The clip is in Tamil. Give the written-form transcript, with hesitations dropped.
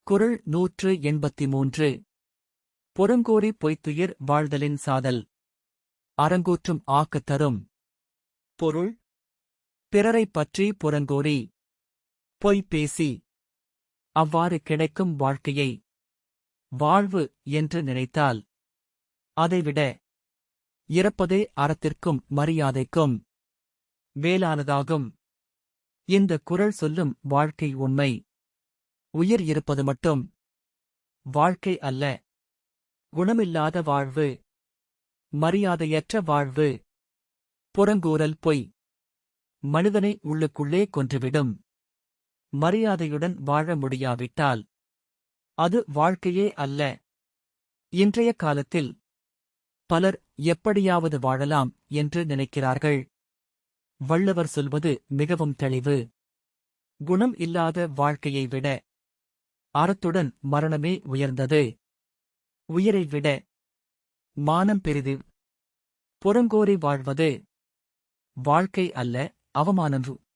குறள் 183. புறங்கோரி பொய்த்துயிர் வாழ்தலின் சாதல். அரங்கூற்றும் ஆக்கத் தரும். பொருள்: பிறரைப் பற்றி புறங்கோரி பொய் பேசி அவ்வாறு கிடைக்கும் வாழ்க்கையை வாழ்வு என்று நினைத்தால் அதைவிட இறப்பதே அறத்திற்கும் மரியாதைக்கும் மேலானதாகும். இந்த குறள் சொல்லும் வாழ்க்கை உண்மை. உயிர் இருப்பது மட்டும் வாழ்க்கை அல்ல. குணமில்லாத வாழ்வு, மரியாதையற்ற வாழ்வு, புறங்கூறல் பொய் மனிதனை உள்ளுக்குள்ளே கொன்றுவிடும். மரியாதையுடன் வாழ முடியாவிட்டால் அது வாழ்க்கையே அல்ல. இன்றைய காலத்தில் பலர் எப்படியாவது வாழலாம் என்று நினைக்கிறார்கள். வள்ளுவர் சொல்வது மிகவும் தெளிவு. குணம் இல்லாத வாழ்க்கையை விட அறத்துடன் மரணமே உயர்ந்தது. உயிரை விட மானம் பெரிது. புறங்கோரி வாழ்வது வாழ்க்கை அல்ல, அவமானம்.